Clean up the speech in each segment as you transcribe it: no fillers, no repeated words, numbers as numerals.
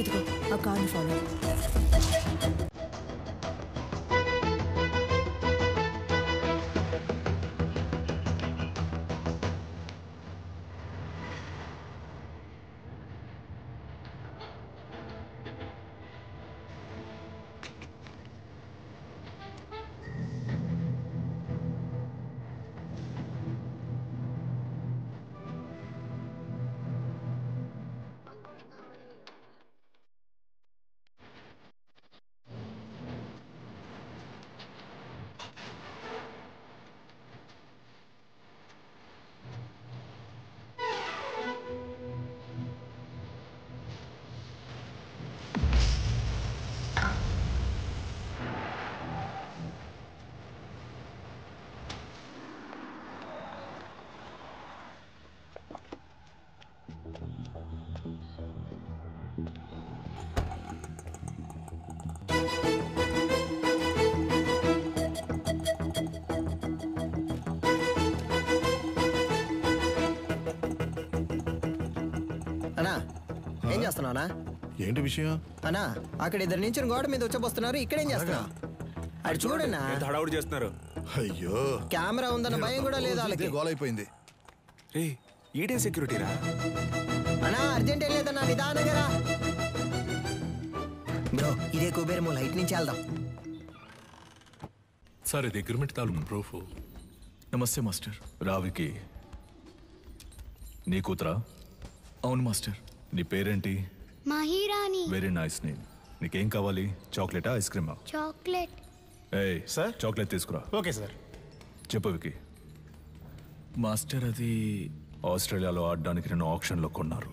ఇదిగో ఆ కార్ని ఫాలో. అన్నా ఏం చేస్తున్నావునా? ఏంటి విషయం? అన్నా అక్కడ ఇద్దరు నుంచి గోడ మీద వచ్చబోస్తున్నారు. ఇక్కడేం చేస్తున్నావు? అది చూడన్నా హడావుడి చేస్తున్నారు. అయ్యో కెమెరా ఉందన్న భయం కూడా లేదు వాళ్ళకి. గోల్ అయిపోయింది. రే ఈడే సెక్యూరిటీరా? అన్నా అర్జెంట్ లేదన్నా, నిదానంగా రా బ్రో. ఇదే కుబేరము, లైట్ నుంచి వెళ్దాం. సార్ ఇది అగ్రిమెంట్ తాలూకు ప్రూఫ్. నమస్తే మాస్టర్. రావికి నీ కూతురా? అవును మాస్టర్. నీ పేరేంటి? మహిరాణి. Very nice name. నీకేం కావాలి? చాక్లెటా, ఐస్ క్రీమా? చాక్లెట్. ఏయ్ సార్, చాక్లెట్ తీసుకురా. Okay sir. చెప్పు వికి. మాస్టర్ అది ఆస్ట్రేలియాలో ఆడడానికి నేను ఆప్షన్లో కొన్నారు.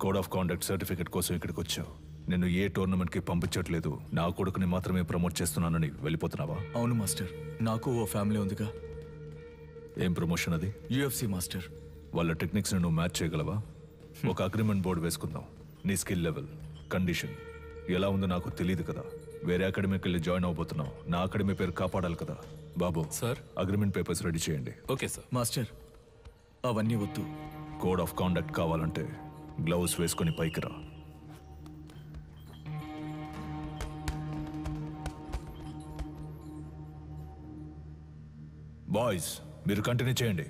కోడ్ ఆఫ్ కాండక్ట్ సర్టిఫికెట్ కోసం ఇక్కడికి వచ్చావు. నేను ఏ టోర్నమెంట్కి పంపించట్లేదు, నా కొడుకుని మాత్రమే ప్రమోట్ చేస్తున్నానని వెళ్ళిపోతున్నావా? అవును మాస్టర్, నాకు ఓ ఫ్యామిలీ ఉందిగా. ఏం ప్రమోషన్ అది? UFC master. వాళ్ళ టెక్నిక్స్ని నువ్వు మ్యాచ్ చేయగలవా? ఒక అగ్రిమెంట్ బోర్డు వేసుకుందాం. నీ స్కిల్ లెవెల్, కండిషన్ ఎలా ఉందో నాకు తెలియదు కదా. వేరే అకాడమీకి వెళ్ళి జాయిన్ అవబోతున్నావు. నా అకాడమీ పేరు కాపాడాలి కదా. బాబు సార్, అగ్రిమెంట్ పేపర్స్ రెడీ చేయండి. Okay sir. మాస్టర్ అవన్నీ వద్దు. కోడ్ ఆఫ్ కాండక్ట్ కావాలంటే గ్లౌస్ వేసుకొని పైకి రా. బాయ్స్ మీరు కంటిన్యూ చేయండి.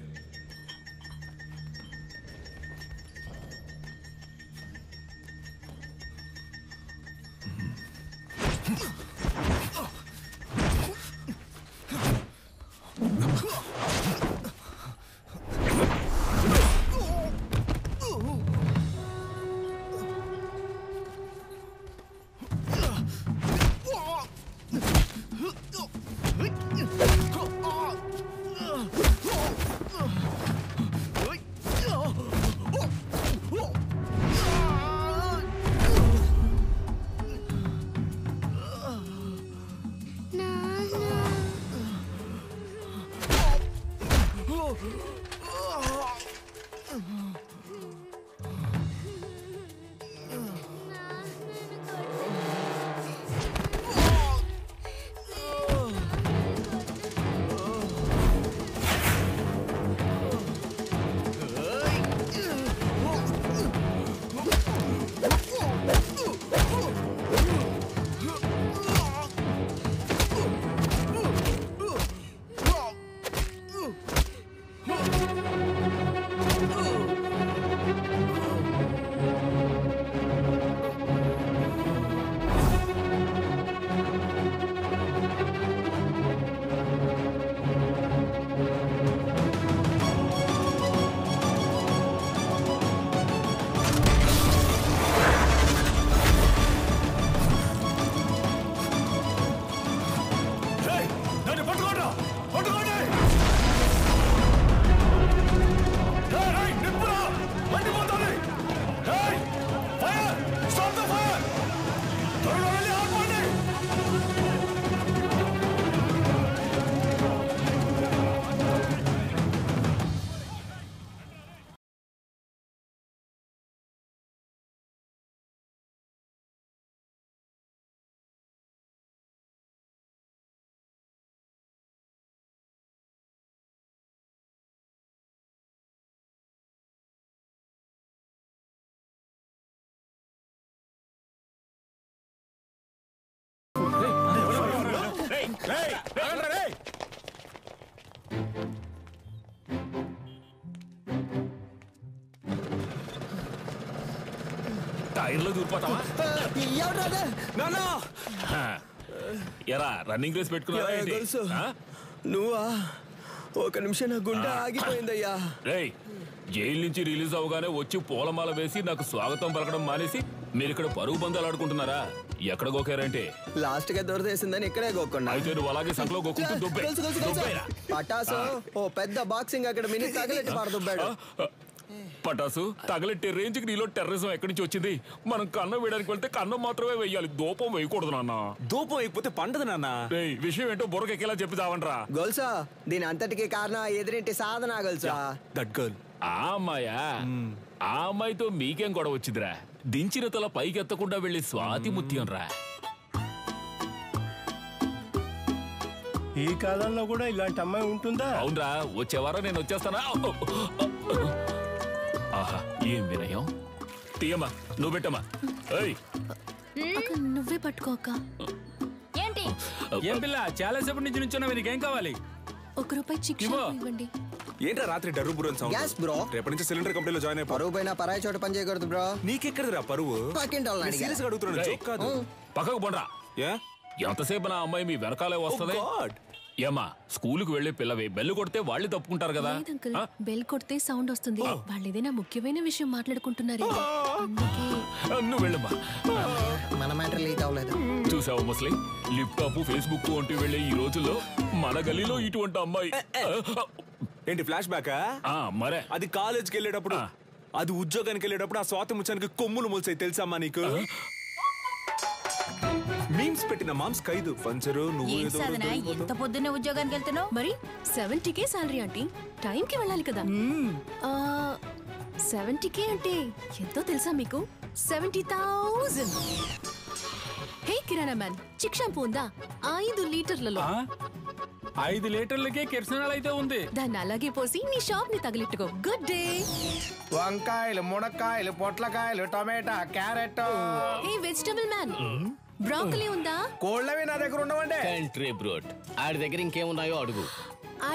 టైర్లో దూరిపోతావా? ఎవరు నానా ఎరా రన్నింగ్ రేస్ పెట్టుకున్నావా ఏంటి? ఆ? నువ్వా? ఒక నిమిషం నా గుండె ఆగిపోయిందయ్యా. రేయ్, జైలు నుంచి రిలీజ్ అవగానే వచ్చి పూలమాల వేసి నాకు స్వాగతం పలకడం మానేసి మీరు ఇక్కడ పరుగు బంధాలు ఆడుకుంటున్నారా? ఎక్కడ గోకారంటే లాస్ట్ గా దొరదేసిందని ఇక్కడే గోకుండా. అయితే నువ్వు అలాగే సంకలో గోకుంటూ దుబ్బేరా. పటాసు ఓ పెద్ద బాక్సింగ్ అక్కడ మినీ తగలెట్టి పారదుబ్బాడు. పటాసు తగలెట్టే రేంజ్కి నీలో టెర్రరిజం ఎక్కడి నుంచి వచ్చింది? మనం కన్నం వేయడానికి వెళ్తే కన్నం మాత్రమే వేయాలి, దూపం వేయకూడదు నాన్న. దూపం అయిపోతే పండదు నాన్న. విషయం ఏంటో బుర్రకెక్కేలా చెప్పి చావండ్రా. గొలుసా దీని అంతటికి కారణం ఎదురింటి సాధన గొలుసా. That girl. ఆ అమ్మాయా? ఆ అమ్మాయితో మీకేం గొడవ వచ్చిందిరా? దించిన తల పైకెత్తకుండా వెళ్లి స్వాతి ముత్యం రా. ఈ కాలంలో కూడా ఇలాంటి అమ్మాయి ఉంటుందా? అవునరా, వచ్చేవారం నేను వచ్చేస్తానా? ఆహా, ఏం వినయం. తీయమ్మా, నువ్వు పెట్టమ్మా. నువ్వే పట్టుకో అక్క. ఏంటి ఏం పిల్ల చాలా సేపటి నుంచి నుంచున్నావు, నీకేం కావాలి? ₹1 చిక్కు ఇవ్వండి. ఏంట్రా రాత్రి డర్రు బుర్రని సౌండ్? Gas bro. రేపటి నుంచి సిలిండర్ కంపెనీలో జాయిన్ అయిపో. పరువు పైన పరాయి చోట పని చేయకూడదు బ్రో. నీకెక్కడదిరా పరువు? సీరియస్ గా అడుగుతున్నాను, జోక్ కాదు. పక్కకు పోండ్రా. ఎంతసేపు నా అమ్మాయి మీ వెనకాలే వస్తుంది? ఏమా, స్కూలుకు వెళ్లే పిల్లవే, బెల్లు కొడితే వాళ్ళు తప్పుకుంటారు కదా. లేదంకుల్, బెల్ కొడితే సౌండ్ వస్తుంది. వాళ్ళు ఏదైనా ముఖ్యమైన విషయం మాట్లాడుకుంటున్నారు, అందుకే. నువ్వు వెళ్ళమ్మా. మన మ్యాటర్ లీక్ అవ్వలేదు. చూసావు ముస్లి, లిప్టాప్ ఫేస్బుక్ అంటూ వెళ్లే ఈ రోజుల్లో మన గలీలో ఇటువంటి అమ్మాయి. ఏంటి ఫ్లాష్ బ్యాకా? మరే అది కాలేజ్కి వెళ్ళేటప్పుడు, అది ఉద్యోగానికి వెళ్ళేటప్పుడు ఆ స్వాతి ముచ్చానికి కొమ్ములు మొలిసాయి తెలుసమ్మా నీకు? మీమ్స్ పెట్టిన మామ్స్ ఖైదు పంచరు. నువ్వు ఎంత పొద్దున్నే ఉద్యోగానికి వెళ్తున్నావు? మరి 70K సాలరీ ఆంటీ, టైంకి వెళ్ళాలి కదా. 70K అంటే ఎంతో తెలుసా మీకు? 70,000. హే కిరాణా మ్యాన్, చిక్ షాంపూ ఉందా? 5 లీటర్లలో. 5 లీటర్లకే కిరసనాలు అయితే ఉంది. దాన్ని అలాగే పోసి నీ షాప్ ని తగిలిట్టుకో. Good day. వంకాయలు, మునక్కాయలు, పొట్లకాయలు, tomato, carrot. Hey vegetable man, broccoli ఉందా? కోళ్ళవి నా దగ్గర ఉండవండి. కంట్రీ బ్రోడ్, ఆడి దగ్గర ఇంకేమున్నాయో అడుగు.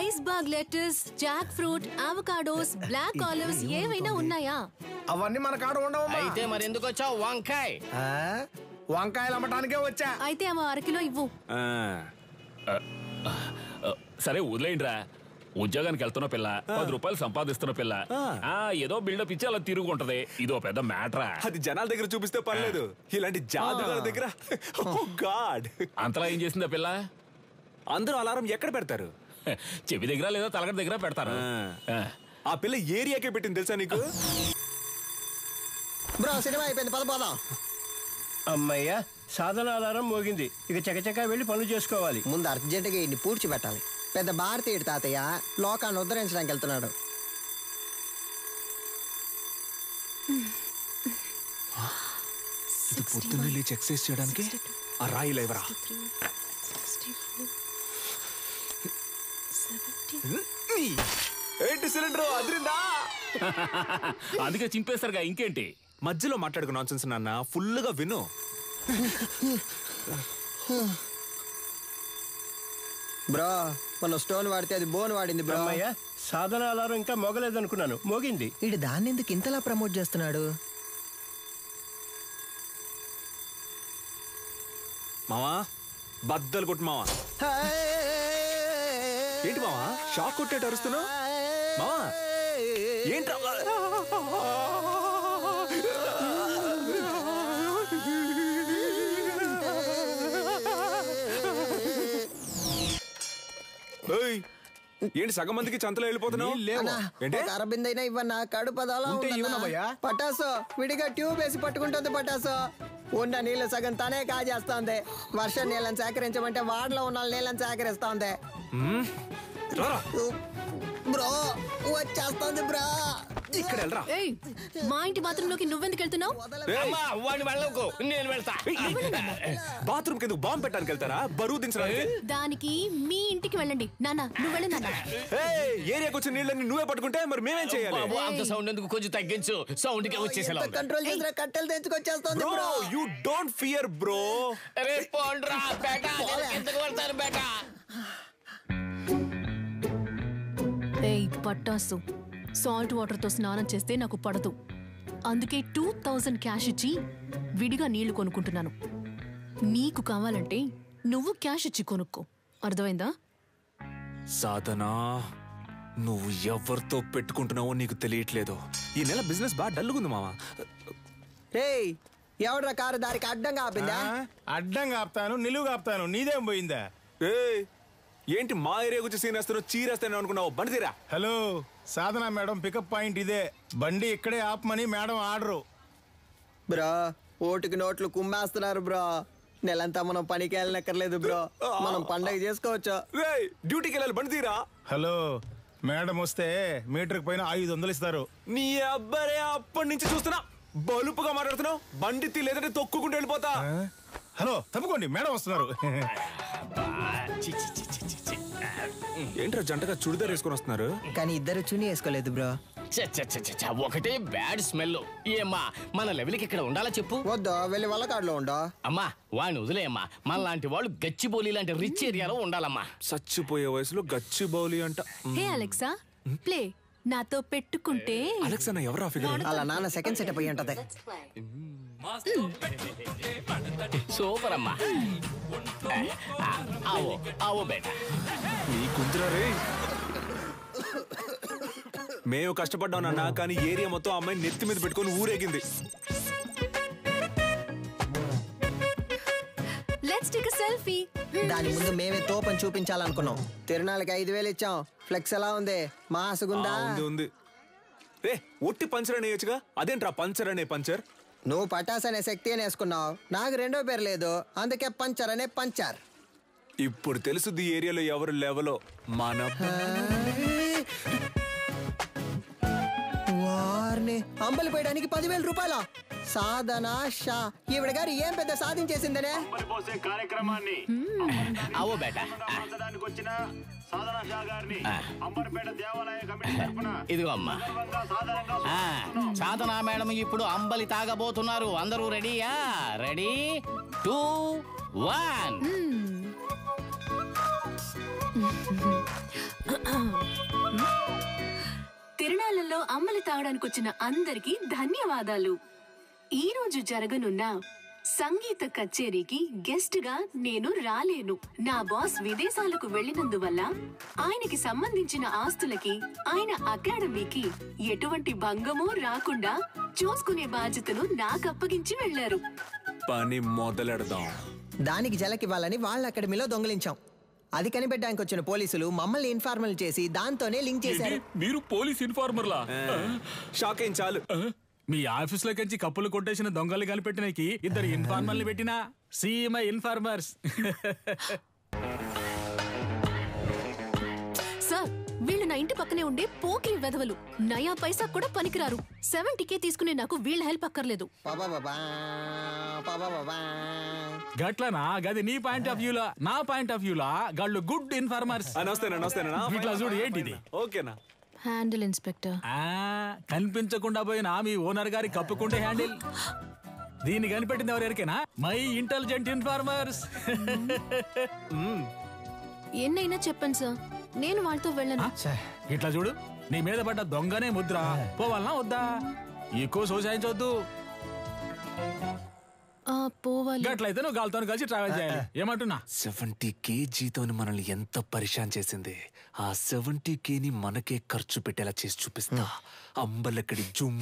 Iceberg lettuce, jackfruit, avocados, black olives ఏవైనా ఉన్నాయా? అవన్నీ మన కాడ ఉండవు. అయితే మరి ఎందుకు వచ్చావు? వంకాయ. వంకాయలు అమ్మటానికే వచ్చా. అయితే అమ్మ 1 కిలో ఇవ్వు. సరే వదిలేయండిరా. ఉద్యోగానికి వెళ్తున్న పిల్ల, ₹10 సంపాదిస్తున్న పిల్ల, ఏదో బిల్డప్ ఇచ్చి అలా తిరుగుంటది. ఇదో పెద్ద మ్యాటరా. అది జనాల దగ్గర చూపిస్తే పర్లేదు, ఇలాంటి జాదుగారి దగ్గర గాడ్. అంతలా ఏం చేసిందా పిల్ల? అందరూ అలారం ఎక్కడ పెడతారు? చెవి దగ్గర లేదా తలగడ దగ్గర పెడతారు. ఆ పిల్ల ఏరియాకే పెట్టింది తెలుసా నీకు? బ్రో సినిమా అయిపోయింది, పదపోదాం. అమ్మయ్య, సాధన ఆధారం మోగింది. ఇక చకచకా వెళ్ళి పనులు చేసుకోవాలి. ముందు అర్జెంటుగా ఇన్ని పూడ్చిపెట్టాలి. పెద్ద భారతీయుడు తాతయ్య లోకాన్ని ఉద్ధరించడానికి వెళ్తున్నాడు. పొద్దున్నే లేచి ఎక్సర్సైజ్ చేయడానికి ఆ రాయి లేవరా. ఏంటి సిలిండర్ అదిరిందా? అందుకే చింపేస్తారుగా, ఇంకేంటి? మధ్యలో మాట్లాడుకు నాన్సెన్స్ నాన్న, ఫుల్గా విను. బ్రో మన స్టోన్ వాడితే అది బోన్ వాడింది బ్రో. అమ్మయ్య, సాధన ఆధారం ఇంకా మోగలేదనుకున్నాను, మోగింది. ఇడు దాన్ని ఎందుకు ఇంతలా ప్రమోట్ చేస్తున్నాడు? మావా బద్దలు కొట్టు మావా. ఏంటి మావా షాక్ కొట్టేట అరుస్తున్నావు? మావా ఏంట్రా? ఏంటి సగం మందికి చంతలో వెళ్ళిపోతున్నావు? అరబిందైనా ఇవ్వన్నా, కడుపదలా పటాసు విడిగా ట్యూబ్ వేసి పట్టుకుంటుంది. పటాసు ఉన్న నీళ్ళు సగం తనే కాజేస్తోంది. వర్షం నీళ్ళని సేకరించమంటే వాడలో ఉన్న నీళ్ళని సేకరిస్తోంది. బ్రో వచ్చేస్తోంది బ్రో. ఇక్కడ వెళ్ళరా. మా ఇంటి బాత్రూమ్ లోకి నువ్వెందుకు వెళ్తున్నావు? నేను వెళ్తా. బాత్రూమ్ కింద బాంబు పెట్టడానికి వెళ్తారా? బరువు దించడానికి? దానికి మీ ఇంటికి వెళ్ళండి. నాన్న నువ్వు వెళ్ళి నాన్న. ఏరియాకి వచ్చిన నీళ్ళని నువ్వే పట్టుకుంటే మరి మేమేం చేయాలి? అంత సౌండ్ ఎందుకు, కొంచెం తగ్గించు. సౌండ్ కి వచ్చేసేలా కంట్రోల్ చేసిన కట్టెలు తెచ్చుకొచ్చేస్తోంది bro. You don't fear bro. అరే పోండ్రా బేటా, ఎందుకు వెళ్తారు బేటా? ఏయ్ పట్టాసు, సాల్ట్ వాటర్ తో స్నానం చేస్తే నాకు పడదు. అందుకే 2000 క్యాష్ ఇచ్చి విడిగా నీళ్లు కొనుక్కుంటున్నాను. నీకు కావాలంటే నువ్వు క్యాష్ ఇచ్చి కొనుక్కో. అర్థమైందా? సాధనా, నువ్వు ఎవరితో పెట్టుకుంటున్నావో నీకు తెలియట్లేదు. ఈ నెల బిజినెస్ బాగా డల్లుగుంది మామ. ఏయ్, ఎవడ్రా కారు దారికి అడ్డంగా ఆపిందా? అడ్డంగా ఆపుతాను, నిలువుగా ఆపుతాను, నీదేం పోయిందా? ఏయ్, ఏంటి మా ఏరియా గురించి సీన్ వేస్తాను చీరేస్తాను అనుకున్నావు? బండి తీరా. హలో, సాధన మేడం పికప్ పాయింట్ ఇదే. బండి ఇక్కడే ఆపమని మేడం ఆర్డరు. బ్రో, ఓటుకి నోట్లు కుమ్మేస్తున్నారు బ్రో. నెలంతా మనం పనికి వెళ్ళనక్కర్లేదు బ్రో, మనం పండగ చేసుకోవచ్చు. డ్యూటీకి వెళ్ళాలి, బండి తీరా. హలో, మేడం వస్తే మీటర్కి పైన 500 ఇస్తారు. నీ అబ్బారే, అప్పటి నుంచి చూస్తున్నా బలుపుగా మాట్లాడుతున్నావు. బండి తీ, లేదంటే తొక్కుకుంటూ వెళ్ళిపోతా. హలో, తప్పుకోండి, మేడం వస్తున్నారు. ఏంట్రా జంటగా చుడిదార్ వేసుకొని వస్తున్నారు? కానీ ఇద్దరు చున్నీ వేసుకోలేదు బ్రో. ఒకటే బ్యాడ్ స్మెల్. ఏమ్మా, మన లెవెల్కి ఇక్కడ ఉండాలా చెప్పు? వద్దా, వెళ్ళి వల్లకాడులో ఉండో. అమ్మా, వాడిని వదిలేయమ్మా. మన లాంటి వాళ్ళు గచ్చిబౌలి లాంటి రిచ్ ఏరియాలో ఉండాలమ్మా. చచ్చిపోయే వయసులో గచ్చిబౌలి అంట. హే అలెక్సా, ప్లే. నాతో పెట్టుకుంటే అలెక్సా నా ఎవరా ఫిగర్? అలా నాన్న సెకండ్ సెటప్ అయ్యి ఉంటది. సూపర్ అమ్మా. ఆవో ఆవో బేటా. నీ కుంతురా రే. మేము కష్టపడ్డాం నాన్న, కానీ ఏరియా మొత్తం అమ్మాయిని నెత్తి మీద పెట్టుకొని ఊరేగింది. Let's take a selfie. దాని ముందు మేమే తోపని చూపించాలనుకున్నాం. తిరునాళ్ళకి 5000 ఇచ్చాం. ఫ్లెక్స్ ఎలా ఉంది? మాసుగుందా? ఉంది. రే, ఒట్టి పంచర్ అనేయచ్చుగా, అదేంట్రా పంచర్ అనే పంచర్? నువ్వు పటాస్ అనే శక్తి అని వేసుకున్నావు, నాకు రెండో పేరు లేదు, అందుకే పంచర్ అనే పంచర్. ఇప్పుడు తెలుసుది ఏరియాలో ఎవరు లెవెలో. మన వారిని అంబలి పోయడానికి 10,000 రూపాయల. సాధన షా, ఈవిడ గారు ఏం పెద్ద సాధించేసిందనే. కార్యక్రమాన్ని ఆవో బేటా. ఇదిగో అమ్మా. సాధనా మేడం ఇప్పుడు అంబలి తాగబోతున్నారు. అందరూ రెడీయా? రెడీ 2 1. తిరునాళ్ళలో అంబలి తాగడానికి వచ్చిన అందరికీ ధన్యవాదాలు. ఈ రోజు జరగనున్న సంగీత కచేరీకి గెస్ట్ గా నేను రాలేను. నా బాస్ విదేశాలకు వెళ్లినందువల్ల ఆయనకి సంబంధించిన ఆస్తులకి, ఆయన అకాడమీకి ఎటువంటి భంగమూ రాకుండా చూసుకునే బాధ్యతను నాకు అప్పగించి వెళ్లారు. పని మొదలెడదాం. దానికి జలకివ్వాలని వాళ్ళ అకాడమీలో దొంగిలించాం. అది కనిపెట్టడానికి వచ్చిన పోలీసులు మమ్మల్ని ఇన్ఫార్మల్ చేసి దాంతోనే లింక్ చేశారు. మీరు పోలీస్ ఇన్ఫార్మర్లా? షాక్ అయింది చాలు. మీ ఆఫీస్ లో కంచి కప్పులు కొట్టేసిన దొంగలు కనిపెట్టినకి 2 ఇన్ఫార్మర్లు పెట్టినా సీఎంఐ ఇన్ఫార్మర్స్. సార్, వీళ్ళు నా ఇంటి పక్కనే ఉండే పోకిరి వెధవలు. నయా పైసా కూడా పనికిరారు. 70K తీసుకునే నాకు వీళ్ళ హెల్ప్ అక్కర్లేదు. గట్లనా? గది నీ పాయింట్ ఆఫ్ వ్యూలా. నా పాయింట్ ఆఫ్ వ్యూలా గాళ్ళు గుడ్ ఇన్ఫార్మర్స్. నమస్తేనా. ఇట్లా చూడు, ఏంటిది? ఓకేనా? Handle inspector. కనిపించకుండా పోయినా మీ ఓనర్ గారి కప్పుకుంటే హ్యాండిల్. దీన్ని కనిపెట్టింది ఎవరికైనా? My intelligent informers. ఎన్నైనా చెప్పండి సార్, నేను వాళ్ళతో వెళ్ళను. ఇట్లా చూడు, నీ మీద పడ్డ దొంగనే ముద్ర. పోవాలనా వద్దా? ఎక్కువ సోసాయించవద్దు. పోవాలి. గట్లయితే నువ్వు గాలితో కలిసి ట్రావెల్ చేయాలి. ఏమంటున్నా? 70K జీతం మనల్ని ఎంత పరిశాన్ చేసింది. ఆ 70K ని మనకే ఖర్చు పెట్టేలా చేసి చూపిస్తా. అంబలక్కడి జుమ్